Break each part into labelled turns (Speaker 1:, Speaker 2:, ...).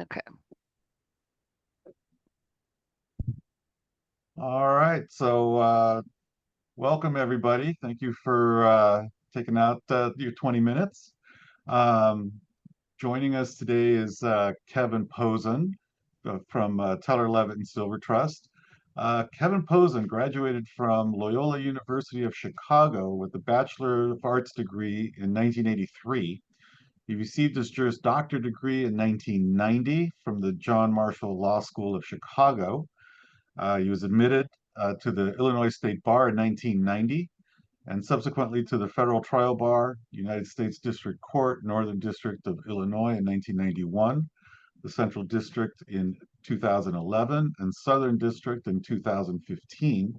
Speaker 1: Okay.
Speaker 2: All right. So welcome everybody. Thank you for taking out your 20 minutes. Um, Joining us today is Kevin Posen from Teller Levitt and Silver Trust. Kevin Posen graduated from Loyola University of Chicago with a Bachelor of Arts degree in 1983. He received his Juris Doctor degree in 1990 from the John Marshall Law School of Chicago. He was admitted to the Illinois State Bar in 1990 and subsequently to the Federal Trial Bar, United States District Court, Northern District of Illinois in 1991, the Central District in 2011, and Southern District in 2015.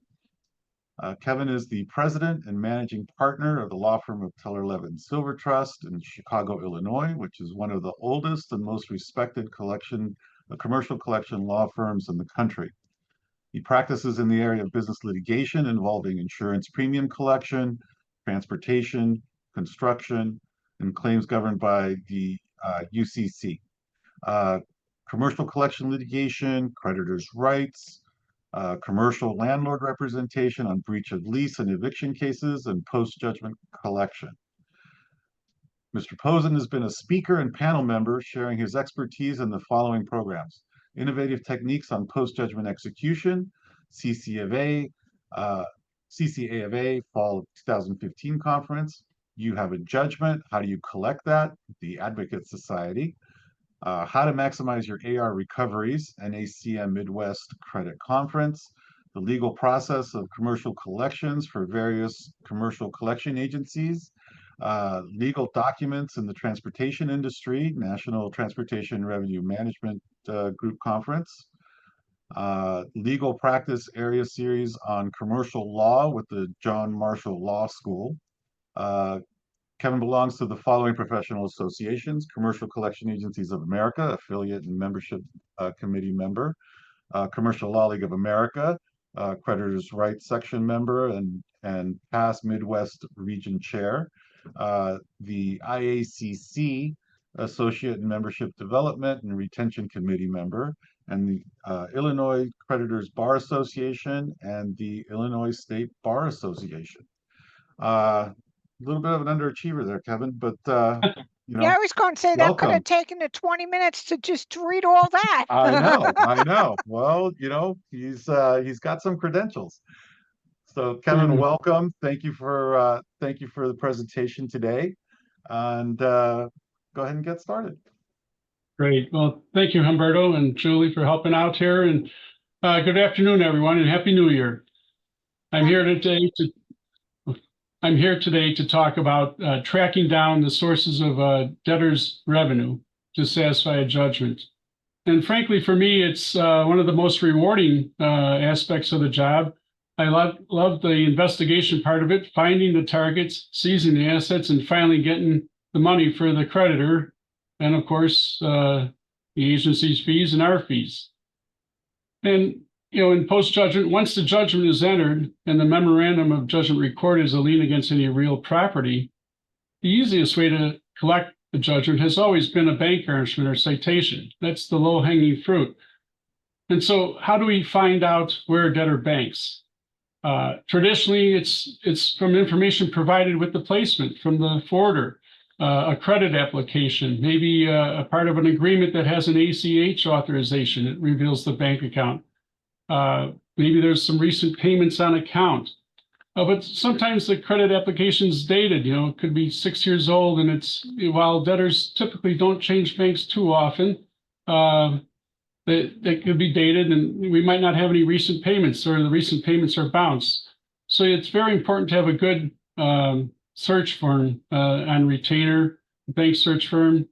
Speaker 2: Kevin is the president and managing partner of the law firm of Teller Levitt and Silver Trust in Chicago, Illinois, which is one of the oldest and most respected commercial collection law firms in the country. He practices in the area of business litigation involving insurance premium collection, transportation, construction, and claims governed by the UCC. Commercial collection litigation, creditors' rights, commercial landlord representation on breach of lease and eviction cases, and post-judgment collection. Mr. Posen has been a speaker and panel member sharing his expertise in the following programs: Innovative Techniques on Post-Judgment Execution, CCA of A, Fall of 2015 Conference, You Have a Judgment, How Do You Collect That, the Advocate Society, How to Maximize Your AR Recoveries, NACM Midwest Credit Conference, The Legal Process of Commercial Collections for Various Commercial Collection Agencies, Legal Documents in the Transportation Industry, National Transportation Revenue Management Group Conference, Legal Practice Area Series on Commercial Law with the John Marshall Law School. Kevin belongs to the following professional associations: Commercial Collection Agencies of America, affiliate and membership committee member, Commercial Law League of America, Creditors' Rights Section member, and past Midwest Region Chair, the IACC Associate and Membership Development and Retention Committee member, and the Illinois Creditors Bar Association and the Illinois State Bar Association. A little bit of an underachiever there, Kevin, but
Speaker 1: yeah, I was going to say that could have taken the 20 minutes to just read all that.
Speaker 2: I know. Well, he's got some credentials. So Kevin, welcome. Thank you for the presentation today, and go ahead and get started.
Speaker 3: Great. Well, thank you, Humberto and Julie, for helping out here, and good afternoon, everyone, and Happy New Year. I'm here today to talk about tracking down the sources of debtors' revenue to satisfy a judgment. And frankly, for me, it's one of the most rewarding aspects of the job. I love the investigation part of it, finding the targets, seizing the assets, and finally getting the money for the creditor, and of course, the agency's fees and our fees. And in post-judgment, once the judgment is entered and the memorandum of judgment recorded as a lien against any real property, the easiest way to collect the judgment has always been a bank garnishment or citation. That's the low-hanging fruit. And so how do we find out where a debtor banks? Traditionally, it's from information provided with the placement from the forwarder, a credit application, maybe a part of an agreement that has an ACH authorization. It reveals the bank account. Maybe there's some recent payments on account. But sometimes the credit application is dated, it could be 6 years old, and while debtors typically don't change banks too often, they could be dated, and we might not have any recent payments, or the recent payments are bounced. So it's very important to have a good search firm on retainer, bank search firm.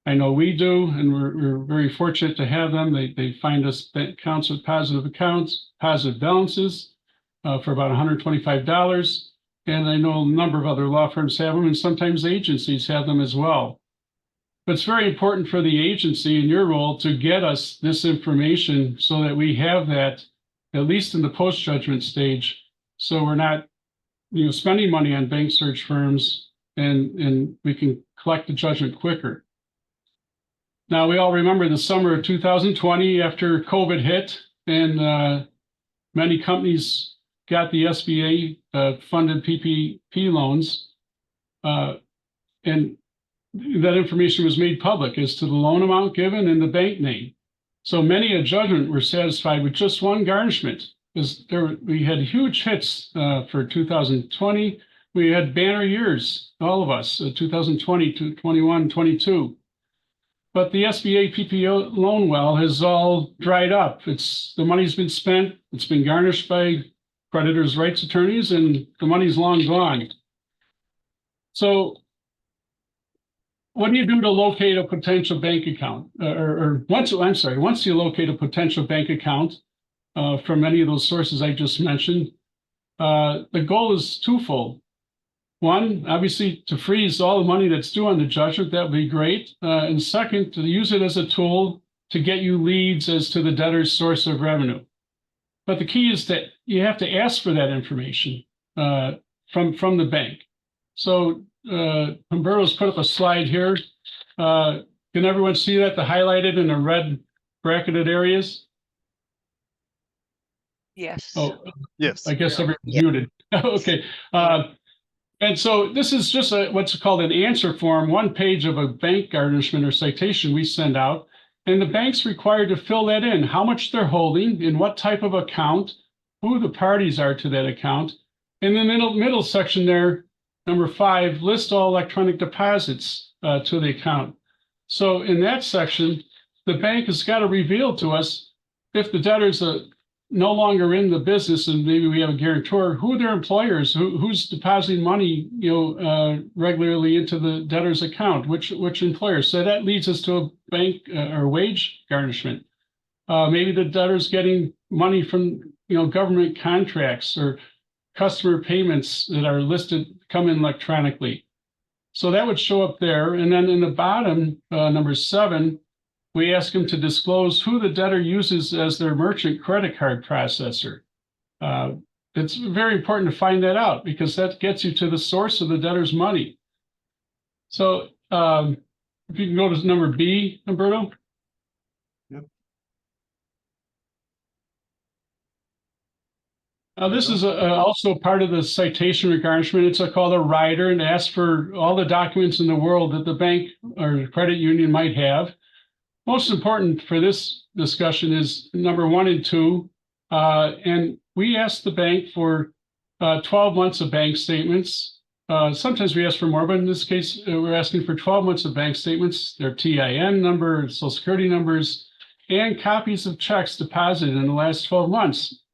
Speaker 3: I know we do, and we're very fortunate to have them. They find us accounts with positive balances for about $125. And I know a number of other law firms have them, and sometimes agencies have them as well. But it's very important for the agency in your role to get us this information so that we have that, at least in the post-judgment stage, so we're not spending money on bank search firms, and we can collect the judgment quicker. Now, we all remember the summer of 2020 after COVID hit, and many companies got the SBA funded PPP loans, and that information was made public as to the loan amount given and the bank name. So many a judgment were satisfied with just one garnishment, because we had huge hits for 2020. We had banner years, all of us, 2020 to 21, 22. But the SBA PPP loan well has all dried up. The money's been spent, it's been garnished by creditors' rights attorneys, and the money's long gone. So what do you do to locate a potential bank account? Once you locate a potential bank account from any of those sources I just mentioned, the goal is twofold. One, obviously, to freeze all the money that's due on the judgment, that would be great. And second, to use it as a tool to get you leads as to the debtor's source of revenue. But the key is that you have to ask for that information from the bank. So Humberto's put up a slide here. Can everyone see that, the highlighted in the red bracketed areas?
Speaker 1: Yes.
Speaker 3: Oh,
Speaker 4: yes.
Speaker 3: I guess everyone's muted. Okay. And so this is just what's called an answer form, one page of a bank garnishment or citation we send out. And the bank's required to fill that in, how much they're holding, in what type of account, who the parties are to that account. In the middle section there, number 5, list all electronic deposits to the account. So in that section, the bank has got to reveal to us if the debtor's no longer in the business, and maybe we have a guarantor, who their employers, who's depositing money, regularly into the debtor's account, which employers. So that leads us to a bank or wage garnishment. Maybe the debtor's getting money from government contracts or customer payments that are listed, come in electronically. So that would show up there. And then in the bottom, number 7, we ask them to disclose who the debtor uses as their merchant credit card processor. It's very important to find that out, because that gets you to the source of the debtor's money. So if you can go to number B, Humberto.
Speaker 2: Yep.
Speaker 3: This is also part of the citation garnishment. It's called a rider, and asks for all the documents in the world that the bank or credit union might have. Most important for this discussion is number 1 and 2. And we ask the bank for 12 months of bank statements. Sometimes we ask for more, but in this case, we're asking for 12 months of bank statements, their TIN number, Social Security numbers, and copies of checks deposited in the last 12 months.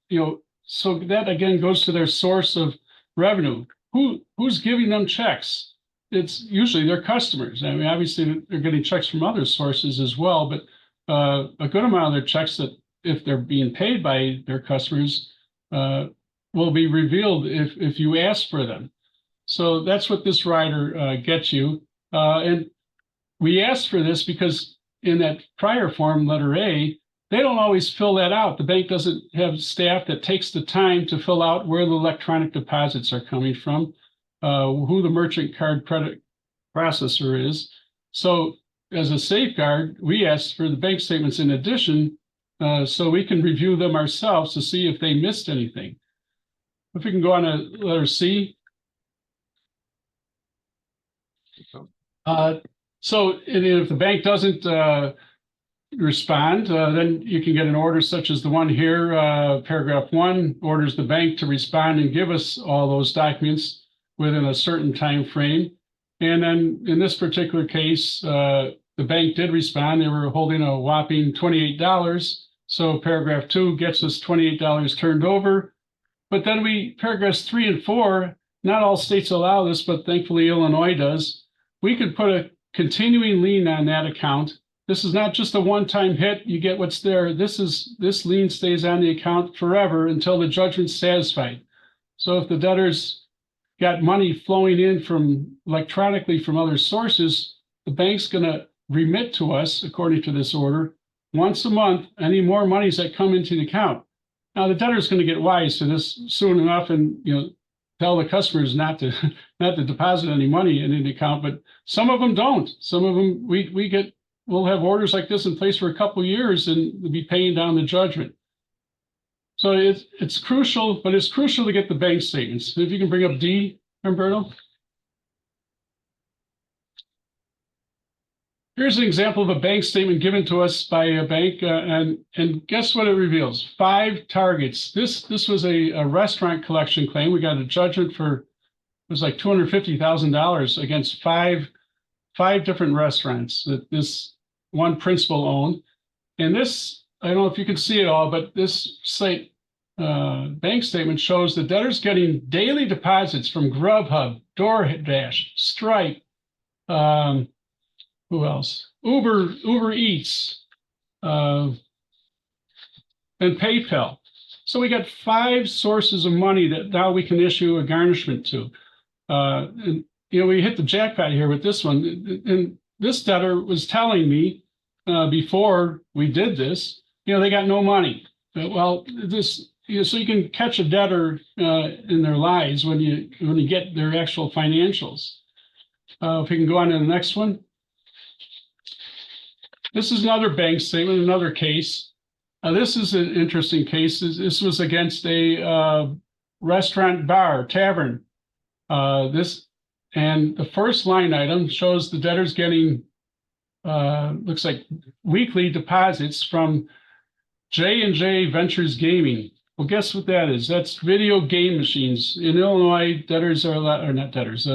Speaker 3: So that again goes to their source of revenue. Who's giving them checks? It's usually their customers. I mean, obviously they're getting checks from other sources as well, but a good amount of their checks, that if they're being paid by their customers, will be revealed if you ask for them. So that's what this rider gets you. And we ask for this because in that prior form, letter A, they don't always fill that out. The bank doesn't have staff that takes the time to fill out where the electronic deposits are coming from, who the merchant card credit processor is. So as a safeguard, we ask for the bank statements in addition, so we can review them ourselves to see if they missed anything. If we can go on to letter C. So if the bank doesn't respond, then you can get an order such as the one here. Paragraph 1 orders the bank to respond and give us all those documents within a certain time frame. And then in this particular case, the bank did respond. They were holding a whopping $28. So paragraph 2 gets us $28 turned over. But then paragraphs 3 and 4, not all states allow this, but thankfully Illinois does. We could put a continuing lien on that account. This is not just a one-time hit. You get what's there. This lien stays on the account forever until the judgment's satisfied. So if the debtor's got money flowing in from electronically from other sources, the bank's going to remit to us, according to this order, once a month, any more monies that come into the account. Now the debtor's going to get wise to this soon enough, and tell the customers not to deposit any money in the account. But some of them don't. Some of them we get we'll have orders like this in place for a couple of years and we'll be paying down the judgment. So it's crucial, but it's crucial to get the bank statements. If you can bring up D, Humberto. Here's an example of a bank statement given to us by a bank, and guess what it reveals? 5 targets. This was a restaurant collection claim. We got a judgment for, it was like $250,000 against five different restaurants that this one principal owned. And this, I don't know if you can see it all, but this site bank statement shows the debtor's getting daily deposits from Grubhub, DoorDash, Stripe, who else? Uber Eats, and PayPal. So we got 5 sources of money that now we can issue a garnishment to. And we hit the jackpot here with this one. And this debtor was telling me before we did this, they got no money. Well, this, so you can catch a debtor in their lies when you get their actual financials. If we can go on to the next one. This is another bank statement, another case. This is an interesting case. This was against a restaurant, bar, tavern. And the first line item shows the debtor's getting, looks like weekly deposits from J&J Ventures Gaming. Well, guess what that is? That's video game machines. In Illinois, debtors are allowed, or not debtors,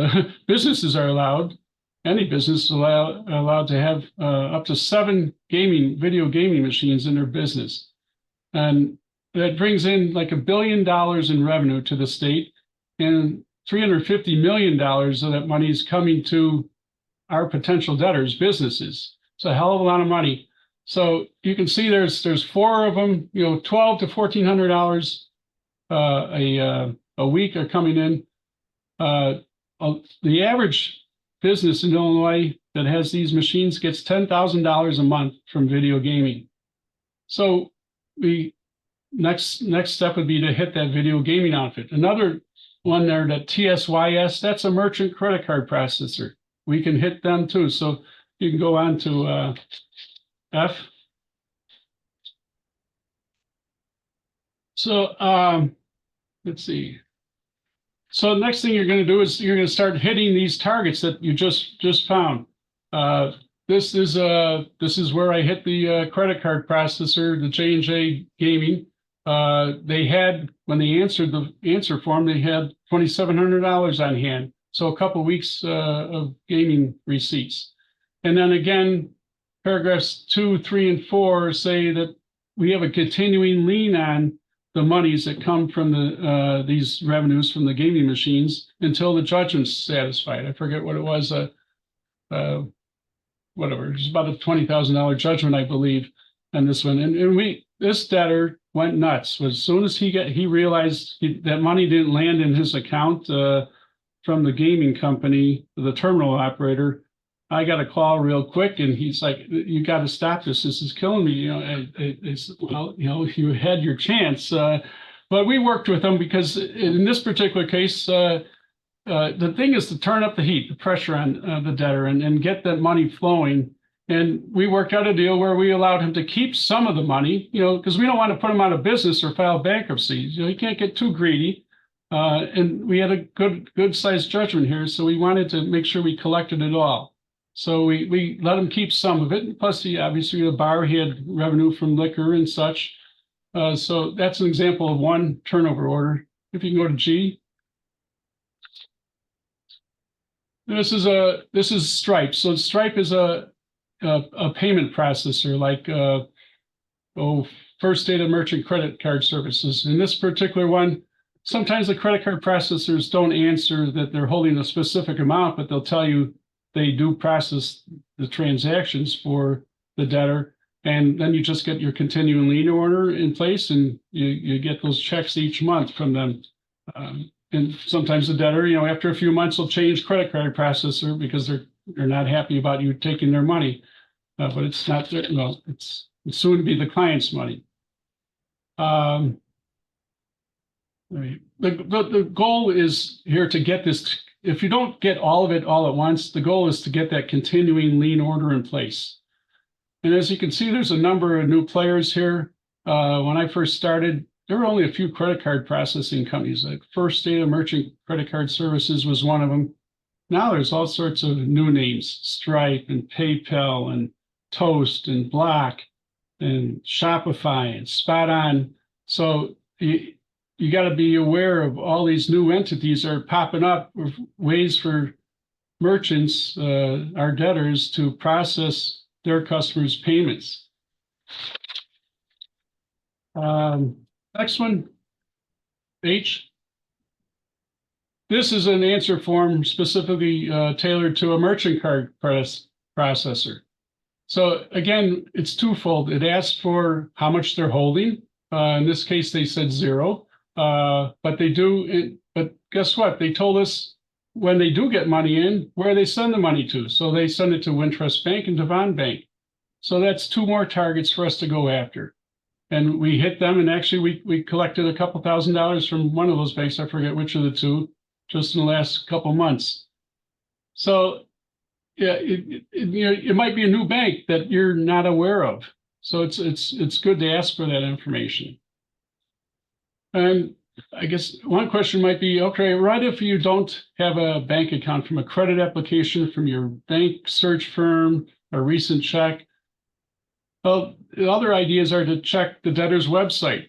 Speaker 3: businesses are allowed. Any business is allowed to have up to 7 video gaming machines in their business. And that brings in like $1 billion in revenue to the state, and $350 million of that money is coming to our potential debtors' businesses. It's a hell of a lot of money. So you can see there's 4 of them, $1,200 to $1,400 a week are coming in. The average business in Illinois that has these machines gets $10,000 a month from video gaming. So next step would be to hit that video gaming outfit. Another one there, that TSYS, that's a merchant credit card processor. We can hit them too. So you can go on to F. So let's see. So the next thing you're going to do is you're going to start hitting these targets that you just found. This is where I hit the credit card processor, the J&J Gaming. They had, when they answered the answer form, they had $2,700 on hand. So a couple of weeks of gaming receipts. And then again, paragraphs 2, 3, and 4 say that we have a continuing lien on the monies that come from these revenues from the gaming machines until the judgment's satisfied. I forget what it was, whatever. It was about a $20,000 judgment, I believe, on this one. And this debtor went nuts. As soon as he realized that money didn't land in his account from the gaming company, the terminal operator, I got a call real quick, and he's like, "You got to stop this. This is killing me." You had your chance, but we worked with him because in this particular case, the thing is to turn up the heat, the pressure on the debtor, and get that money flowing. And we worked out a deal where we allowed him to keep some of the money, because we don't want to put him out of business or file bankruptcy. He can't get too greedy. And we had a good sized judgment here, so we wanted to make sure we collected it all. So we let him keep some of it. Plus, obviously, the bar, he had revenue from liquor and such. So that's an example of one turnover order. If you can go to G. This is Stripe. So Stripe is a payment processor like First Data Merchant Credit Card Services. In this particular one, sometimes the credit card processors don't answer that they're holding a specific amount, but they'll tell you they do process the transactions for the debtor. And then you just get your continuing lien order in place, and you get those checks each month from them. And sometimes the debtor, after a few months, will change credit card processor because they're not happy about you taking their money. But it's not, it's soon to be the client's money. The goal is here to get this. If you don't get all of it all at once, the goal is to get that continuing lien order in place. And as you can see, there's a number of new players here. When I first started, there were only a few credit card processing companies. Like First Data Merchant Credit Card Services was one of them. Now there's all sorts of new names, Stripe and PayPal and Toast and Block and Shopify and Spot On. So you got to be aware of all these new entities that are popping up with ways for merchants, our debtors, to process their customers' payments. Next one, H. This is an answer form specifically tailored to a merchant card processor. So again, it's twofold. It asks for how much they're holding. In this case, they said 0. But they do. But guess what? They told us when they do get money in, where they send the money to. So they send it to Wintrust Bank and Devon Bank. So that's 2 more targets for us to go after. And we hit them, and actually we collected a couple $1,000s from one of those banks. I forget which of the 2, just in the last couple months. So yeah, it might be a new bank that you're not aware of. So it's good to ask for that information. And I guess one question might be, okay, right, if you don't have a bank account from a credit application from your bank search firm, a recent check, well, the other ideas are to check the debtor's website.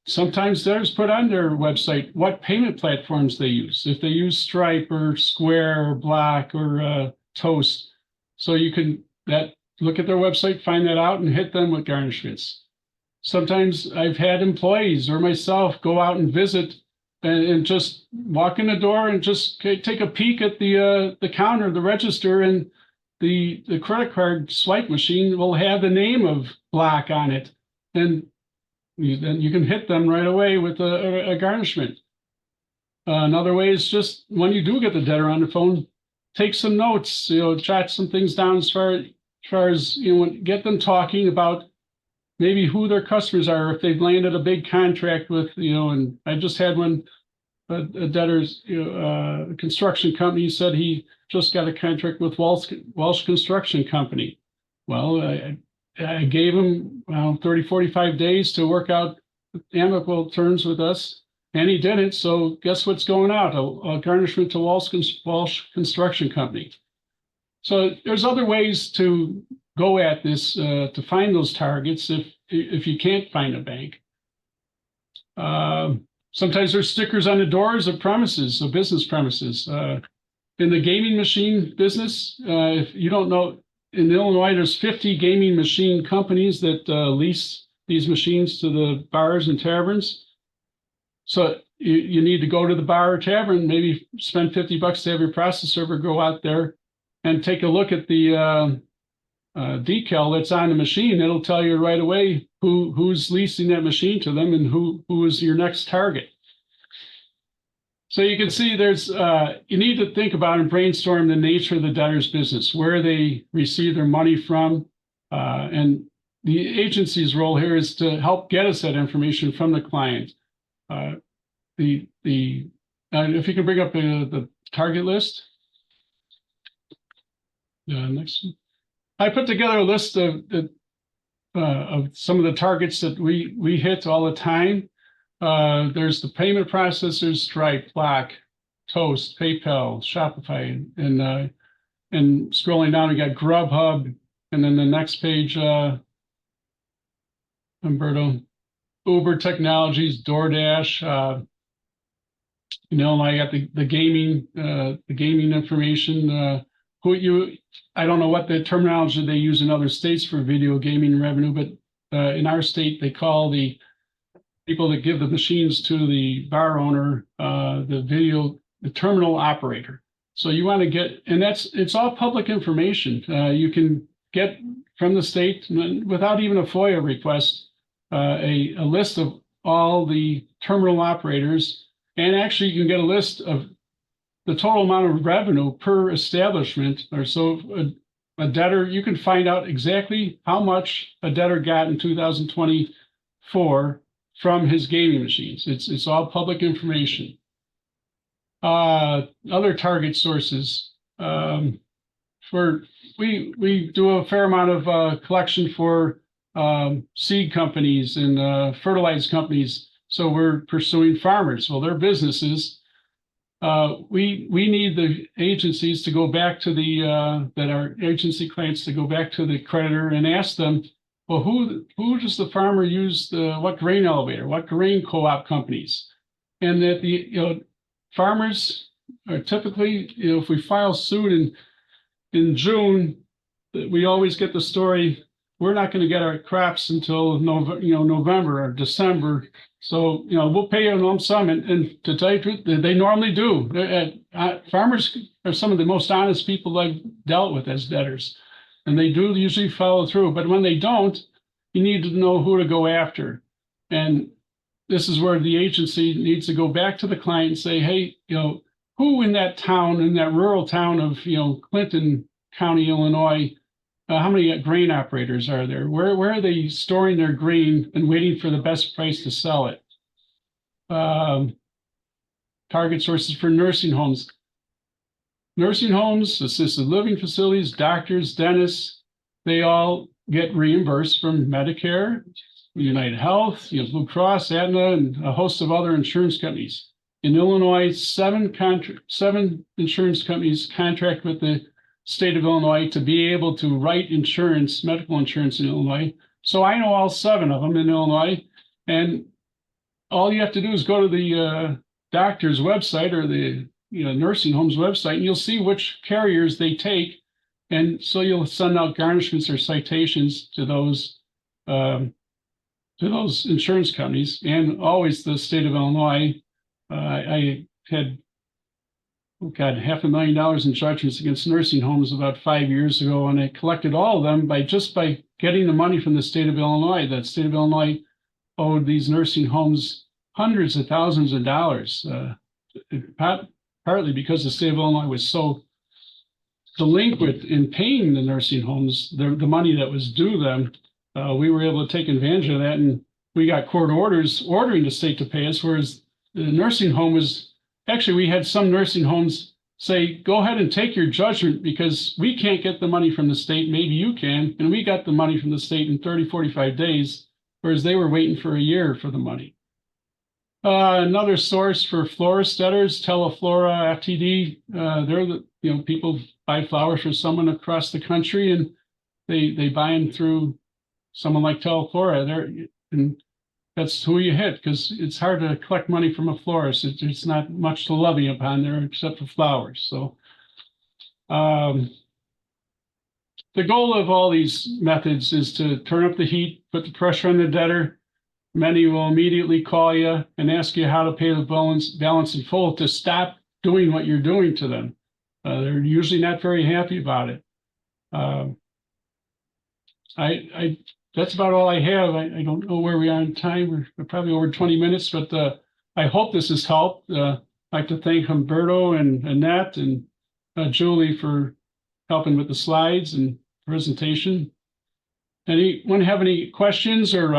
Speaker 3: Sometimes debtors put on their website what payment platforms they use, if they use Stripe or Square or Block or Toast. So you can look at their website, find that out, and hit them with garnishments. Sometimes I've had employees or myself go out and visit and just walk in the door and just take a peek at the counter, the register, and the credit card swipe machine will have the name of Block on it. And then you can hit them right away with a garnishment. Another way is just when you do get the debtor on the phone, take some notes, jot some things down as far as, get them talking about maybe who their customers are, if they've landed a big contract with, and I just had one, a debtor's construction company said he just got a contract with Walsh Construction Company. Well, I gave him 30, 45 days to work out amicable terms with us, and he did it. So guess what's going out? A garnishment to Walsh Construction Company. So there's other ways to go at this to find those targets if you can't find a bank. Sometimes there's stickers on the doors of premises, of business premises. In the gaming machine business, if you don't know, in Illinois, there's 50 gaming machine companies that lease these machines to the bars and taverns. So you need to go to the bar or tavern, maybe spend $50 to have your process server go out there and take a look at the decal that's on the machine. It'll tell you right away who's leasing that machine to them and who is your next target. So you can see there's, you need to think about and brainstorm the nature of the debtor's business, where they receive their money from. And the agency's role here is to help get us that information from the client. If you can bring up the target list. Next one. I put together a list of some of the targets that we hit all the time. There's the payment processors, Stripe, Block, Toast, PayPal, Shopify, and scrolling down, we got Grubhub, and then the next page, Umberto, Uber Technologies, DoorDash. I got the gaming information. I don't know what the terminology they use in other states for video gaming revenue, but in our state, they call the people that give the machines to the bar owner, the terminal operator. So you want to get, and it's all public information. You can get from the state without even a FOIA request, a list of all the terminal operators, and actually you can get a list of the total amount of revenue per establishment. Or so a debtor, you can find out exactly how much a debtor got in 2024 from his gaming machines. It's all public information. Other target sources. we do a fair amount of collection for seed companies and fertilizer companies. So we're pursuing farmers. Well, their businesses. We need the agencies to go back to that our agency clients to go back to the creditor and ask them, well, who does the farmer use what grain elevator, what grain co-op companies, and that the farmers are typically, if we file suit in June, we always get the story, we're not going to get our crops until November or December. So, we'll pay you a lump sum, and to tell you the truth, they normally do. Farmers are some of the most honest people I've dealt with as debtors, and they do usually follow through. But when they don't, you need to know who to go after. And this is where the agency needs to go back to the client and say, hey, who in that town, in that rural town of, Clinton County, Illinois, how many grain operators are there? Where are they storing their grain and waiting for the best price to sell it? Target sources for nursing homes. Nursing homes, assisted living facilities, doctors, dentists, they all get reimbursed from Medicare, United Health, Blue Cross, Aetna, and a host of other insurance companies. In Illinois, seven insurance companies contract with the state of Illinois to be able to write insurance, medical insurance in Illinois. So I know all 7 of them in Illinois, and all you have to do is go to the doctor's website or the nursing home's website, and you'll see which carriers they take, and so you'll send out garnishments or citations to those insurance companies, and always the state of Illinois. I had $500,000 in judgments against nursing homes about 5 years ago, and I collected all of them by getting the money from the state of Illinois. The state of Illinois owed these nursing homes hundreds of thousands of dollars, partly because the state of Illinois was so delinquent in paying the nursing homes the money that was due them. We were able to take advantage of that, and we got court orders ordering the state to pay us, whereas the nursing home was. Actually, we had some nursing homes say, go ahead and take your judgment because we can't get the money from the state. Maybe you can. And we got the money from the state in 30, 45 days, whereas they were waiting for a year for the money. Another source for florist debtors, Teleflora, FTD. They're the people buy flowers for someone across the country, and they buy them through someone like Teleflora. And that's who you hit, because it's hard to collect money from a florist. It's not much to levy upon there except for flowers. So the goal of all these methods is to turn up the heat, put the pressure on the debtor. Many will immediately call you and ask you how to pay the balance in full to stop doing what you're doing to them. They're usually not very happy about it. That's about all I have. I don't know where we are in time. We're probably over 20 minutes, but I hope this has helped. I'd like to thank Humberto and Annette and Julie for helping with the slides and presentation. Anyone have any questions or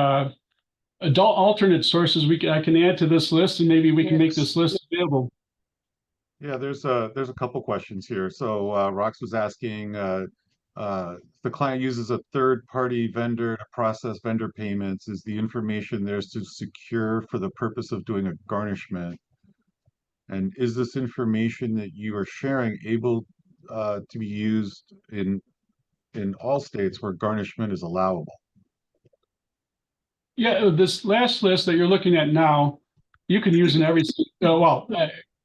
Speaker 3: adult alternate sources I can add to this list, and maybe we can make this list available?
Speaker 2: Yeah, there's a couple questions here. So Rox was asking, the client uses a third-party vendor to process vendor payments. Is the information theirs to secure for the purpose of doing a garnishment? And is this information that you are sharing able to be used in all states where garnishment is allowable?
Speaker 3: Yeah, this last list that you're looking at now, you can use in every state. Well,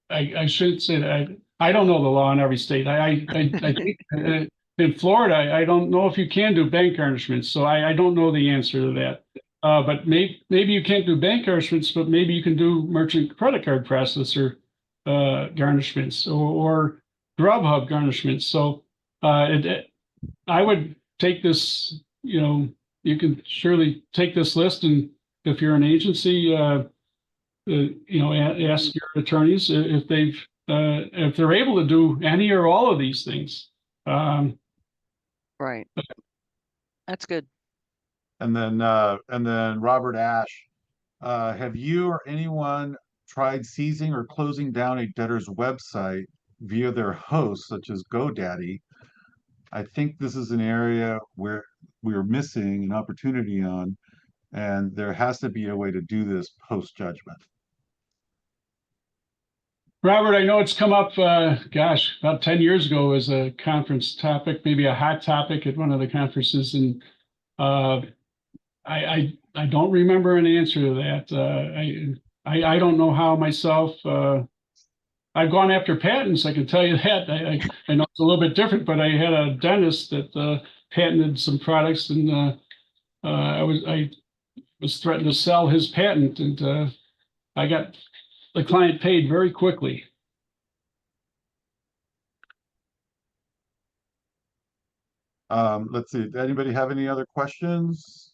Speaker 3: I should say that I don't know the law in every state. I think in Florida, I don't know if you can do bank garnishments, so I don't know the answer to that. But maybe you can't do bank garnishments, but maybe you can do merchant credit card processor garnishments or Grubhub garnishments. So I would take this, you can surely take this list, and if you're an agency, ask your attorneys if they're able to do any or all of these things.
Speaker 4: Right. That's good.
Speaker 2: And then Robert Ash, have you or anyone tried seizing or closing down a debtor's website via their host, such as GoDaddy, I think this is an area where we are missing an opportunity on, and there has to be a way to do this post-judgment.
Speaker 3: Robert, I know it's come up, gosh, about 10 years ago as a conference topic, maybe a hot topic at one of the conferences. And uh, I don't remember an answer to that. I don't know how myself. I've gone after patents. I can tell you that. I know it's a little bit different, but I had a dentist that patented some products, and I was threatened to sell his patent, and I got the client paid very quickly.
Speaker 2: Let's see. Did anybody have any other questions?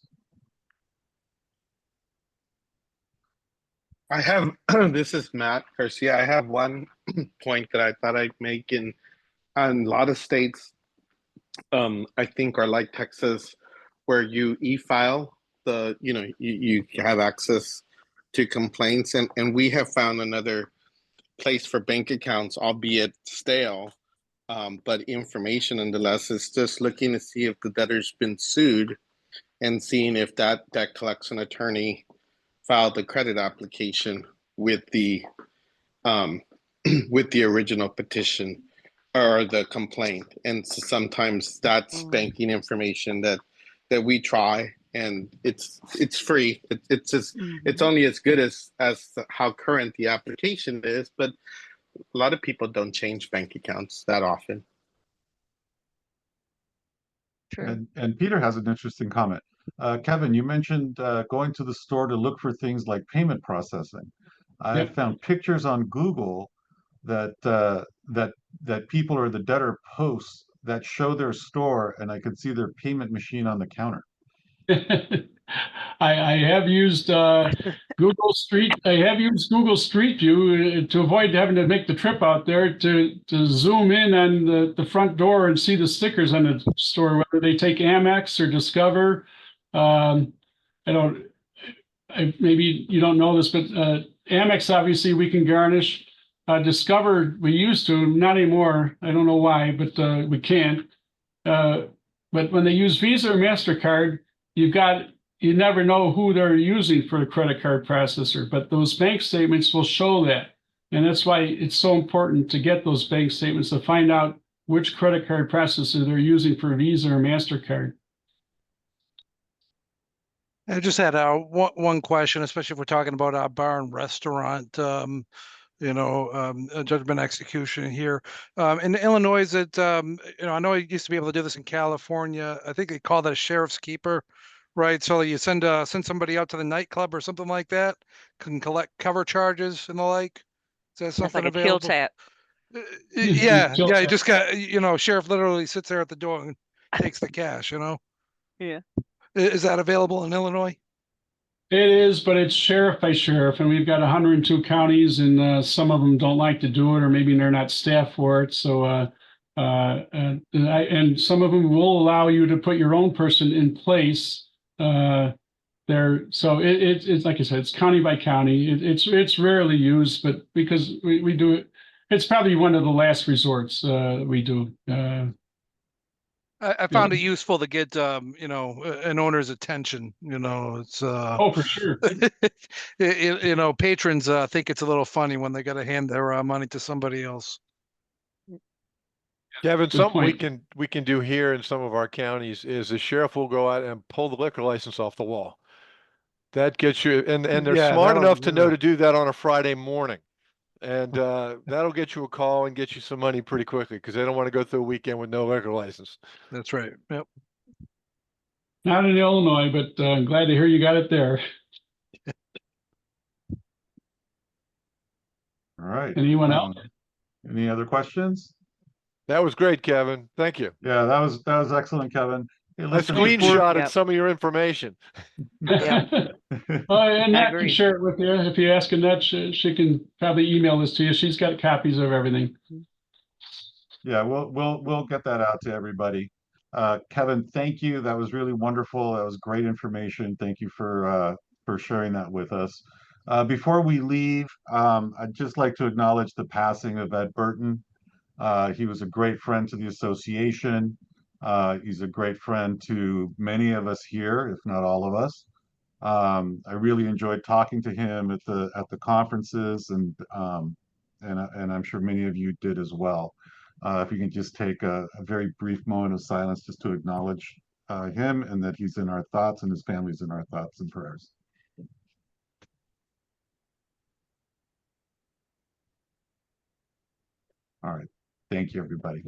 Speaker 5: I have, this is Matt Garcia. I have one point that I thought I'd make in a lot of states, I think are like Texas, where you e-file you have access to complaints. And we have found another place for bank accounts, albeit stale, but information nonetheless. Is just looking to see if the debtor's been sued and seeing if that debt collection attorney filed the credit application with the with the original petition or the complaint. And so sometimes that's banking information that we try, and it's free. It's just it's only as good as how current the application is, but a lot of people don't change bank accounts that often.
Speaker 4: True.
Speaker 2: And Peter has an interesting comment. Kevin, you mentioned going to the store to look for things like payment processing. I have found pictures on Google that that people or the debtor posts that show their store, and I could see their payment machine on the counter.
Speaker 3: I have used Google Street. I have used Google Street View to avoid having to make the trip out there to zoom in on the front door and see the stickers on the store, whether they take Amex or Discover. Maybe you don't know this, but Amex, obviously we can garnish. Discover, we used to, not anymore. I don't know why, but we can't. But when they use Visa or MasterCard, you never know who they're using for the credit card processor, but those bank statements will show that. And that's why it's so important to get those bank statements to find out which credit card processor they're using for Visa or MasterCard.
Speaker 6: I just had one question, especially if we're talking about a bar and restaurant, judgment execution here. In Illinois, is it, I know you used to be able to do this in California. I think they call that a sheriff's keeper, right? So you send somebody out to the nightclub or something like that, can collect cover charges and the like. Is that something
Speaker 4: like a
Speaker 6: available?
Speaker 4: kill tap.
Speaker 6: Yeah. You just got, sheriff literally sits there at the door and takes the cash,
Speaker 4: Yeah.
Speaker 6: Is that available in Illinois?
Speaker 3: It is, but it's sheriff by sheriff, and we've got 102 counties, and some of them don't like to do it, or maybe they're not staffed for it. So, and some of them will allow you to put your own person in place there. So it's like I said, it's county by county. It's rarely used, but because we do it, it's probably one of the last resorts we do.
Speaker 6: I found it useful to get, an owner's attention. It's
Speaker 3: oh, for sure.
Speaker 6: Patrons think it's a little funny when they got to hand their money to somebody else.
Speaker 7: Kevin, something we can do here in some of our counties is the sheriff will go out and pull the liquor license off the wall. That gets you, and they're smart enough to know to do that on a Friday morning. And that'll get you a call and get you some money pretty quickly because they don't want to go through a weekend with no liquor license.
Speaker 6: That's right. Yep.
Speaker 3: Not in Illinois, but I'm glad to hear you got it there.
Speaker 2: All right.
Speaker 3: Anyone else?
Speaker 2: Any other questions?
Speaker 7: That was great, Kevin. Thank you.
Speaker 2: Yeah, that was excellent, Kevin. Hey,
Speaker 7: I screenshotted some of your information.
Speaker 4: Yeah.
Speaker 3: And Annette can share it with you. If you ask Annette, she can probably email this to you. She's got copies of everything.
Speaker 2: Yeah, we'll get that out to everybody. Kevin, thank you. That was really wonderful. That was great information. Thank you for sharing that with us. Before we leave, I'd just like to acknowledge the passing of Ed Burton. He was a great friend to the association. He's a great friend to many of us here, if not all of us. I really enjoyed talking to him at the conferences, and I'm sure many of you did as well. If you can just take a very brief moment of silence just to acknowledge him, and that he's in our thoughts and his family's in our thoughts and prayers. All right. Thank you, everybody.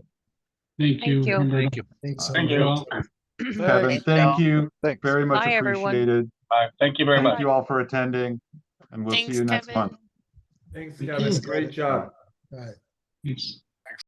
Speaker 3: Thank you.
Speaker 1: Thank you.
Speaker 3: Remember
Speaker 6: Thank you.
Speaker 8: Thanks.
Speaker 3: Thank you all.
Speaker 2: Kevin,
Speaker 7: Thanks.
Speaker 2: thank you.
Speaker 8: Thanks.
Speaker 2: Very much
Speaker 4: Bye, everyone.
Speaker 2: appreciated.
Speaker 9: Thank you very
Speaker 2: Thank
Speaker 9: much.
Speaker 2: you all for attending, and we'll see you next month.
Speaker 10: Thanks, Kevin. Great job.
Speaker 8: All right.
Speaker 3: Thanks.